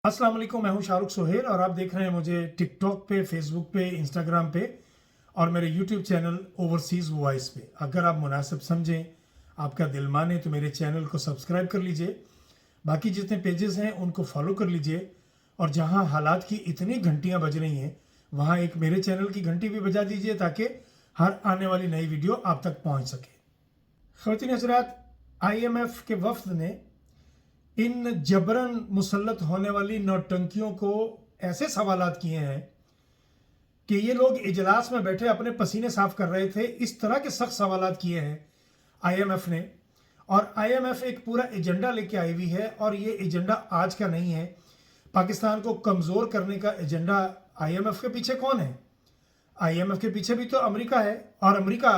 अस्सलाम वालेकुम, मैं हूं शाहरुख सोहेल और आप देख रहे हैं मुझे टिकटॉक पे, फेसबुक पे, इंस्टाग्राम पे और मेरे यूट्यूब चैनल ओवरसीज़ वॉइस पे। अगर आप मुनासिब समझें, आपका दिल माने तो मेरे चैनल को सब्सक्राइब कर लीजिए। बाकी जितने पेजेस हैं उनको फॉलो कर लीजिए और जहां हालात की इतनी घंटियां बज रही हैं वहां एक मेरे चैनल की घंटी भी बजा दीजिए ताकि हर आने वाली नई वीडियो आप तक पहुंच सके। ख़वातीन हज़रात, IMF के वफ्द ने इन जबरन मुसल्लत होने वाली नौटंकियों को ऐसे सवालात किए हैं कि ये लोग इजलास में बैठे अपने पसीने साफ कर रहे थे। इस तरह के सख्त सवालात किए हैं IMF ने, और IMF एक पूरा एजेंडा लेके आई हुई है और ये एजेंडा आज का नहीं है। पाकिस्तान को कमज़ोर करने का एजेंडा। IMF के पीछे कौन है? IMF के पीछे भी तो अमेरिका है और अमेरिका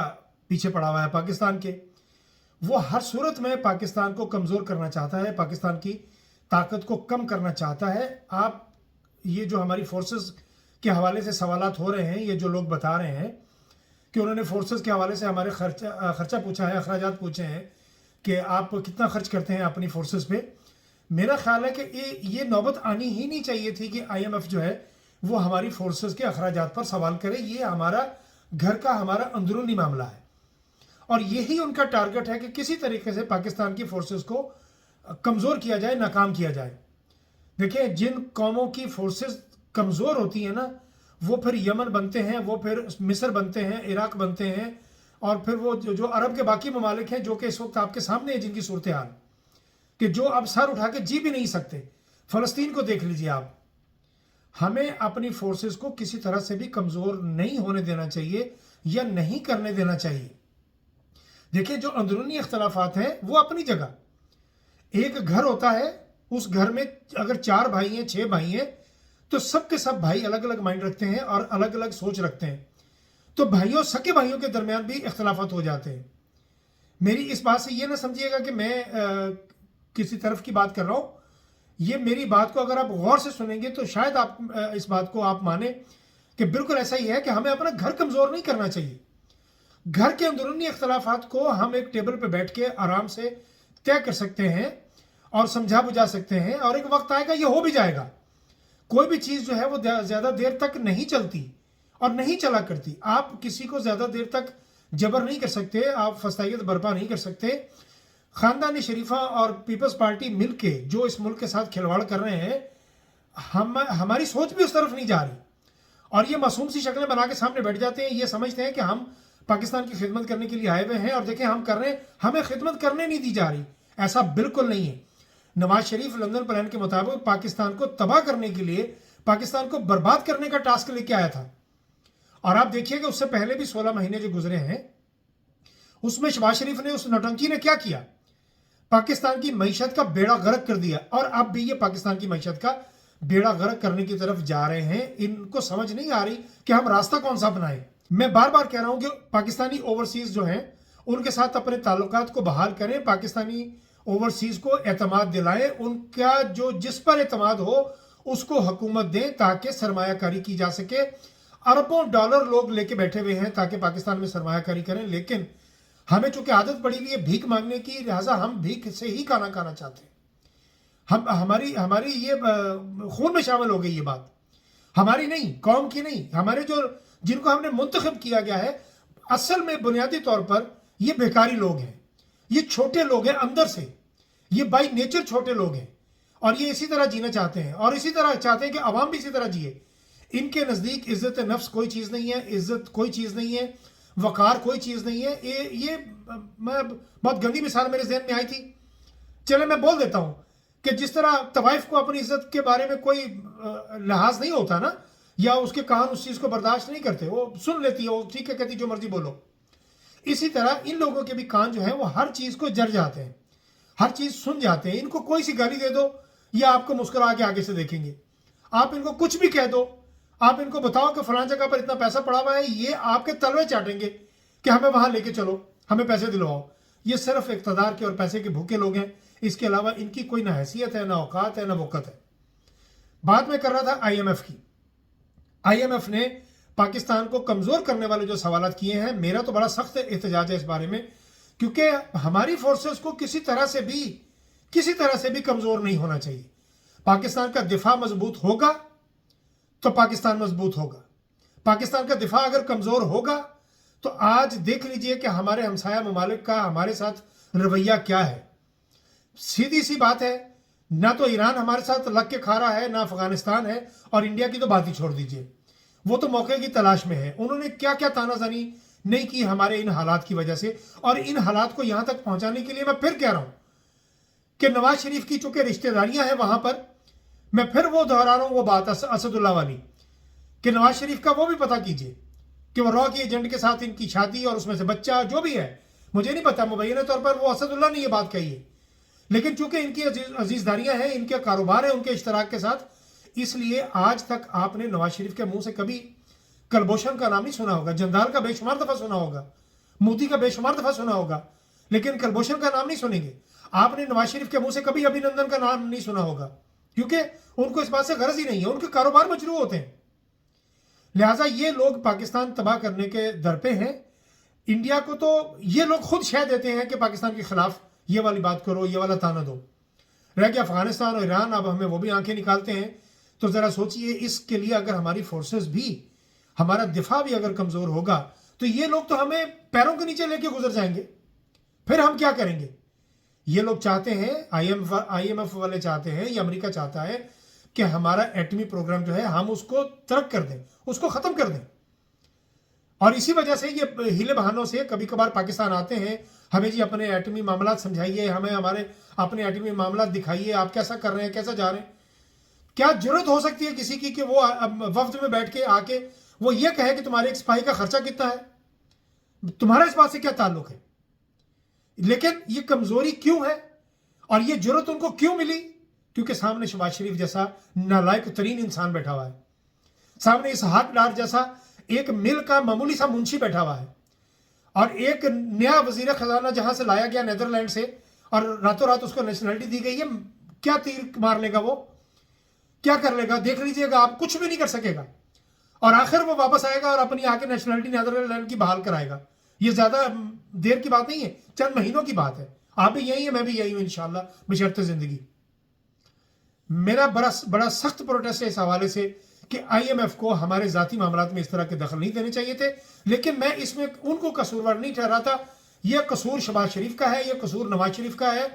पीछे पड़ा हुआ है पाकिस्तान के। वो हर सूरत में पाकिस्तान को कमज़ोर करना चाहता है, पाकिस्तान की ताकत को कम करना चाहता है। आप ये जो हमारी फोर्सेस के हवाले से सवालात हो रहे हैं, ये जो लोग बता रहे हैं कि उन्होंने फोर्सेस के हवाले से हमारे खर्चा पूछा है, अखराजात पूछे हैं कि आप कितना खर्च करते हैं अपनी फोर्सेस पे। मेरा ख्याल है कि ये नौबत आनी ही नहीं चाहिए थी कि IMF जो है वो हमारी फोर्सेस के अखराजात पर सवाल करे। ये हमारा घर का, हमारा अंदरूनी मामला है और यही उनका टारगेट है कि किसी तरीके से पाकिस्तान की फोर्सेस को कमज़ोर किया जाए, नाकाम किया जाए। देखिए, जिन कौमों की फोर्सेस कमज़ोर होती हैं ना, वो फिर यमन बनते हैं, वो फिर मिस्र बनते हैं, इराक बनते हैं और फिर वो जो अरब के बाकी ममालिक हैं जो कि इस वक्त आपके सामने है, जिनकी सूरत हाल कि जो अब सर उठा के जी भी नहीं सकते। फ़लस्तीन को देख लीजिए आप। हमें अपनी फोर्सेस को किसी तरह से भी कमज़ोर नहीं होने देना चाहिए या नहीं करने देना चाहिए। देखिए, जो अंदरूनी इख्तलाफात हैं वो अपनी जगह। एक घर होता है, उस घर में अगर 4 भाई हैं, 6 भाई हैं, तो सब के सब भाई अलग अलग माइंड रखते हैं और अलग अलग सोच रखते हैं। तो भाइयों, सके भाइयों के दरमियान भी इख्तलाफात हो जाते हैं। मेरी इस बात से ये ना समझिएगा कि मैं किसी तरफ की बात कर रहा हूँ। ये मेरी बात को अगर आप गौर से सुनेंगे तो शायद आप इस बात को आप माने कि बिल्कुल ऐसा ही है कि हमें अपना घर कमज़ोर नहीं करना चाहिए। घर के अंदरूनी इख्तलाफात को हम एक टेबल पर बैठ के आराम से तय कर सकते हैं और समझा बुझा सकते हैं, और एक वक्त आएगा ये हो भी जाएगा। कोई भी चीज़ जो है वो ज़्यादा देर तक नहीं चलती और नहीं चला करती। आप किसी को ज़्यादा देर तक जबर नहीं कर सकते, आप फसाइयत बर्पा नहीं कर सकते। ख़ानदान शरीफा और पीपल्स पार्टी मिल के जो इस मुल्क के साथ खिलवाड़ कर रहे हैं, हमारी सोच भी उस तरफ नहीं जा रही और ये मासूम सी शक्लें बना के सामने बैठ जाते हैं। ये समझते हैं कि हम पाकिस्तान की खिदमत करने के लिए आए हुए हैं और देखें हम कर रहे हैं, हमें खिदमत करने नहीं दी जा रही। ऐसा बिल्कुल नहीं है। नवाज शरीफ लंदन प्लान के मुताबिक पाकिस्तान को तबाह करने के लिए, पाकिस्तान को बर्बाद करने का टास्क लेके आया था। और आप देखिए कि उससे पहले भी 16 महीने जो गुजरे हैं उसमें शहबाज शरीफ ने, उस नौटंकी ने क्या किया? पाकिस्तान की मईशत का बेड़ा गर्क कर दिया और अब भी ये पाकिस्तान की मईशत का बेड़ा गर्क करने की तरफ जा रहे हैं। इनको समझ नहीं आ रही कि हम रास्ता कौन सा अपनाएं। मैं बार बार कह रहा हूं कि पाकिस्तानी ओवरसीज जो हैं उनके साथ अपने ताल्लुकात को बहाल करें, पाकिस्तानी ओवरसीज को एतमाद दिलाएं, उनका जो जिस पर एतमाद हो उसको हुकूमत दें ताकि सरमायाकारी की जा सके। अरबों डॉलर लोग लेके बैठे हुए हैं ताकि पाकिस्तान में सरमायाकारी करें, लेकिन हमें चूंकि आदत पड़ी हुई है भीख मांगने की, लिहाजा हम भीख से ही खाना खाना चाहते हैं। हमारी ये खून में शामिल हो गई ये बात, हमारी नहीं, कौम की नहीं। हमारे जो जिनको हमने मुंतखब किया गया है, असल में बुनियादी तौर पर ये बेकारी लोग हैं, ये छोटे लोग हैं अंदर से, ये बाई नेचर छोटे लोग हैं और ये इसी तरह जीना चाहते हैं और इसी तरह चाहते हैं कि अवाम भी इसी तरह जिए। इनके नज़दीक इज्जत नफ्स कोई चीज़ नहीं है, इज्जत कोई चीज़ नहीं है, वकार कोई चीज़ नहीं है। ये मैं बहुत गंदी मिसाल मेरे जहन में आई थी, चले मैं बोल देता हूँ कि जिस तरह तवाइफ को अपनी इज्जत के बारे में कोई लिहाज नहीं होता ना, या उसके कान उस चीज़ को बर्दाश्त नहीं करते, वो सुन लेती है, वो ठीक है कहती जो मर्जी बोलो। इसी तरह इन लोगों के भी कान जो है वो हर चीज़ को जर जाते हैं, हर चीज़ सुन जाते हैं। इनको कोई सी गाली दे दो या आपको मुस्कुरा के आगे से देखेंगे। आप इनको कुछ भी कह दो, आप इनको बताओ कि फलां जगह पर इतना पैसा पड़ा हुआ है, ये आपके तलवे चाटेंगे कि हमें वहां लेके चलो, हमें पैसे दिलवाओ। ये सिर्फ इक़्तिदार के और पैसे के भूखे लोग हैं, इसके अलावा इनकी कोई ना हैसियत है, ना औकात है, ना वक़्त है। बात मैं कर रहा था IMF की। IMF ने पाकिस्तान को कमज़ोर करने वाले जो सवालात किए हैं, मेरा तो बड़ा सख्त एहतजाज है इस बारे में, क्योंकि हमारी फोर्सेस को किसी तरह से भी कमज़ोर नहीं होना चाहिए। पाकिस्तान का दिफा मजबूत होगा तो पाकिस्तान मजबूत होगा। पाकिस्तान का दिफा अगर कमज़ोर होगा तो आज देख लीजिए कि हमारे हमसाया ममालिक का हमारे साथ रवैया क्या है। सीधी सी बात है, ना तो ईरान हमारे साथ लग के खा रहा है, ना अफगानिस्तान है, और इंडिया की तो बात ही छोड़ दीजिए, वो तो मौके की तलाश में है। उन्होंने क्या क्या तानाजानी नहीं की हमारे इन हालात की वजह से। और इन हालात को यहां तक पहुंचाने के लिए मैं फिर कह रहा हूं कि नवाज शरीफ की चूंकि रिश्तेदारियां हैं वहां पर, मैं फिर वो दोहरा रहा हूं वो बात असदुल्ला वाली, कि नवाज शरीफ का वो भी पता कीजिए कि वो रॉ की एजेंट के साथ इनकी शादी और उसमें से बच्चा जो भी है, मुझे नहीं पता, मुबैना तौर पर वो असदुल्ला ने ये बात कही है, लेकिन चूंकि इनकी अजीजदारियां हैं, इनके कारोबार है उनके इश्तराक के साथ, इसलिए आज तक आपने नवाज शरीफ के मुंह से कभी कलभूषण का नाम नहीं सुना होगा। जंदाल का बेशुमार दफा सुना होगा, मोदी का बेशुमार दफा सुना होगा, लेकिन कलभूषण का नाम नहीं सुनेंगे। आपने नवाज शरीफ के मुंह से कभी अभिनंदन का नाम नहीं सुना होगा, क्योंकि उनको इस बात से गरज ही नहीं है, उनके कारोबार मजरू होते हैं। लिहाजा ये लोग पाकिस्तान तबाह करने के दर पे हैं। इंडिया को तो ये लोग खुद शह देते हैं कि पाकिस्तान के खिलाफ ये वाली बात करो, ये वाला ताना दो। रह गया अफगानिस्तान और ईरान, अब हमें वो भी आंखें निकालते हैं। तो जरा सोचिए, इसके लिए अगर हमारी फोर्सेस भी, हमारा दिफा भी अगर कमजोर होगा तो ये लोग तो हमें पैरों के नीचे लेके गुजर जाएंगे, फिर हम क्या करेंगे। ये लोग चाहते हैं, IMF वाले चाहते हैं, ये अमेरिका चाहता है कि हमारा एटमी प्रोग्राम जो है हम उसको तर्क कर दें, उसको खत्म कर दें। और इसी वजह से ये हीले बहानों से कभी कभार पाकिस्तान आते हैं, हमें जी अपने एटमी मामला समझाइए, हमें हमारे अपने एटमी मामला दिखाइए, आप कैसा कर रहे हैं, कैसा जा रहे हैं। क्या जरूरत हो सकती है किसी की कि वो वफ्द में बैठ के आके वो ये कहे कि तुम्हारे एक सिपाही का खर्चा कितना है, तुम्हारा इस बात से क्या ताल्लुक है। लेकिन ये कमजोरी क्यों है और ये जरूरत उनको क्यों मिली, क्योंकि सामने शहबाज शरीफ जैसा नालायक तरीन इंसान बैठा हुआ है, सामने इसहाक डार जैसा एक मिल का मामूली सा मुंशी बैठा हुआ है, और एक नया वजीर खजाना जहां से लाया गया नीदरलैंड से और रातों रात उसको नेशनलिटी दी गई है। क्या तीर मार लेगा वो, क्या कर लेगा, देख लीजिएगा आप, कुछ भी नहीं कर सकेगा। और आखिर वो वापस आएगा और अपनी आके नेशनलिटी नीदरलैंड की बहाल कराएगा। ये ज्यादा देर की बात नहीं है, चंद महीनों की बात है। आप भी यही है, मैं भी यही हूं इंशाल्लाह बशर्ते जिंदगी। मेरा बड़ा सख्त प्रोटेस्ट है इस हवाले से कि IMF को हमारे जाती मामलात में इस तरह के दखल नहीं देने चाहिए थे। लेकिन मैं इसमें उनको कसूरवार नहीं ठहराता। यह कसूर शहबाज शरीफ का है, यह कसूर नवाज शरीफ का है,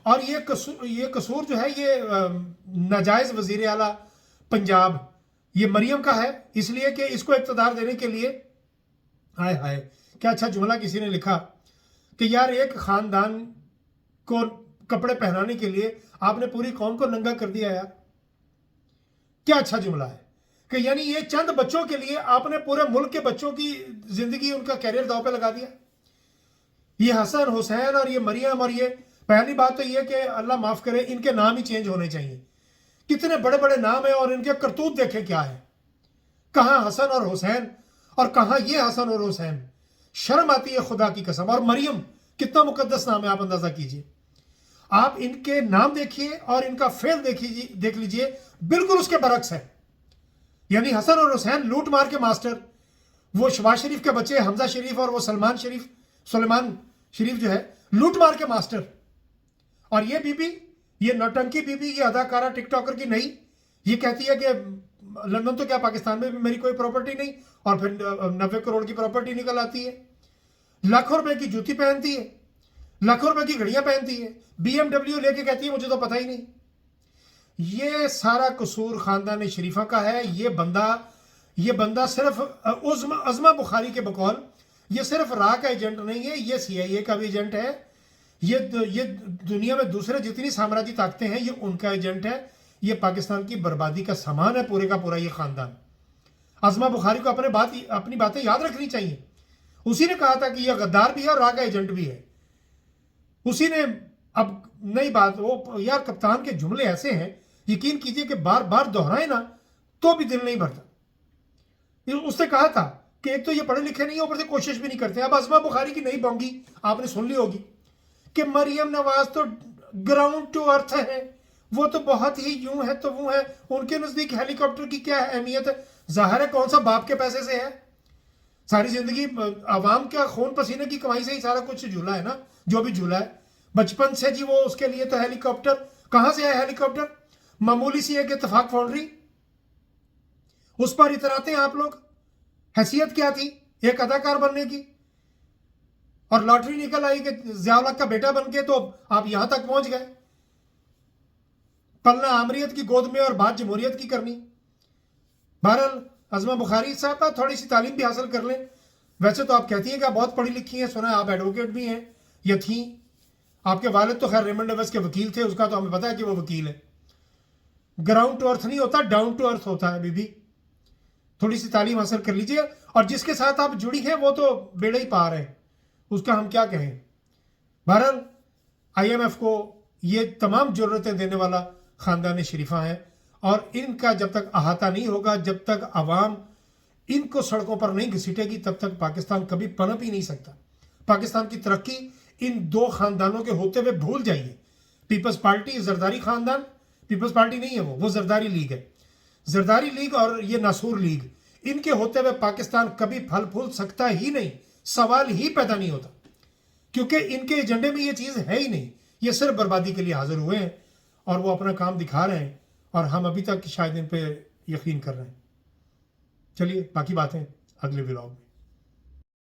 और ये कसूर जो है ये नाजायज वजीर आला पंजाब ये मरियम का है, इसलिए कि इसको इक़्तिदार देने के लिए, हाय हाय क्या अच्छा जुमला किसी ने लिखा कि यार एक खानदान को कपड़े पहनाने के लिए आपने पूरी कौम को नंगा कर दिया। यार क्या अच्छा जुमला है कि यानी ये चंद बच्चों के लिए आपने पूरे मुल्क के बच्चों की जिंदगी, उनका कैरियर दांव पे लगा दिया। ये हसन हुसैन और ये मरियम, और ये पहली बात तो ये कि अल्लाह माफ करे इनके नाम ही चेंज होने चाहिए। कितने बड़े बड़े नाम है और इनके करतूत देखें क्या है, कहां हसन और हुसैन और कहां ये हसन और हुसैन। शर्म आती है खुदा की कसम। और मरियम कितना मुकद्दस नाम है, आप अंदाजा कीजिए। आप इनके नाम देखिए और इनका फेल देख लीजिए, बिल्कुल उसके बरक्स है। यानी हसन और हुसैन लूट मार के मास्टर, वो शहबाज शरीफ के बच्चे हमजा शरीफ और वो सुलेमान शरीफ जो है लूट मार के मास्टर। और ये बीबी, ये नौटंकी बीबी, ये अदाकारा टिकटॉकर की नहीं, ये कहती है कि लंदन तो क्या पाकिस्तान में भी मेरी कोई प्रॉपर्टी नहीं, और फिर 90 करोड़ की प्रॉपर्टी निकल आती है। लाखों रुपए की जूती पहनती है, लाखों रुपए की घड़ियां पहनती है, BMW लेके कहती है मुझे तो पता ही नहीं। ये सारा कसूर खानदान शरीफा का है। ये बंदा सिर्फ अज़मा बुखारी के बकौल ये सिर्फ रा का एजेंट नहीं है, ये CIA का भी एजेंट है। ये दुनिया में दूसरे जितनी साम्राज्य ताकतें हैं ये उनका एजेंट है। ये पाकिस्तान की बर्बादी का सामान है पूरे का पूरा ये खानदान। अज़मा बुखारी को अपनी बातें याद रखनी चाहिए। उसी ने कहा था कि यह गद्दार भी है और रा का एजेंट भी है। उसी ने, अब नई बात, वो यार कप्तान के जुमले ऐसे हैं, यकीन कीजिए कि बार बार दोहराए ना तो भी दिल नहीं भरता। उसने कहा था कि एक तो ये पढ़े लिखे नहीं, ऊपर से कोशिश भी नहीं करते। अब अज़मा बुखारी की नई बोंगी आपने सुन ली होगी कि मरियम नवाज तो ग्राउंड टू अर्थ है, वो तो बहुत ही यूं है तो वो है, उनके नजदीक हेलीकॉप्टर की क्या अहमियत है। जाहिर है कौन सा बाप के पैसे से है, सारी जिंदगी आवाम का खून पसीने की कमाई से ही सारा कुछ झूला है ना, जो भी झूला है बचपन से जी। वो उसके लिए तो हेलीकॉप्टर कहां से है हेलीकॉप्टर, मामूली सी एक इत्तेफाक फाउंड्री, उस पर इतराते हैं आप लोग। हैसियत क्या थी एक अदाकार बनने की, और लॉटरी निकल आई कि ज़िया-उल-हक का बेटा बन के तो आप यहां तक पहुंच गए। पलना आमरीत की गोद में और बात जमहूरियत की करनी। बहरहाल अज़मा बुखारी साहब आप थोड़ी सी तालीम भी हासिल कर लें। वैसे तो आप कहती हैं कि आप बहुत पढ़ी लिखी हैं, सुना है आप एडवोकेट भी हैं या थी। आपके वालिद तो खैर रेमंड डेविस के वकील थे, उसका तो हमें पता है कि वो वकील है। ग्राउंड टू अर्थ नहीं होता, डाउन टू अर्थ होता है बीबी। थोड़ी सी तालीम हासिल कर लीजिए, और जिसके साथ आप जुड़ी हैं वो तो बेड़ा ही पार है, उसका हम क्या कहें। बहरहाल IMF को ये तमाम ज़रूरतें देने वाला ख़ानदान शरीफा है, और इनका जब तक अहाता नहीं होगा, जब तक आवाम इनको सड़कों पर नहीं घसीटेगी, तब तक पाकिस्तान कभी पनप ही नहीं सकता। पाकिस्तान की तरक्की इन दो खानदानों के होते हुए भूल जाइए। पीपल्स पार्टी जरदारी खानदान, पीपल्स पार्टी नहीं है वो जरदारी लीग है। जरदारी लीग और ये नासूर लीग, इनके होते हुए पाकिस्तान कभी फल फूल सकता ही नहीं, सवाल ही पैदा नहीं होता, क्योंकि इनके एजेंडे में ये चीज़ है ही नहीं। ये सिर्फ बर्बादी के लिए हाजिर हुए हैं और वो अपना काम दिखा रहे हैं, और हम अभी तक शायद इन पे यकीन कर रहे हैं। चलिए बाकी बातें अगले व्लॉग में।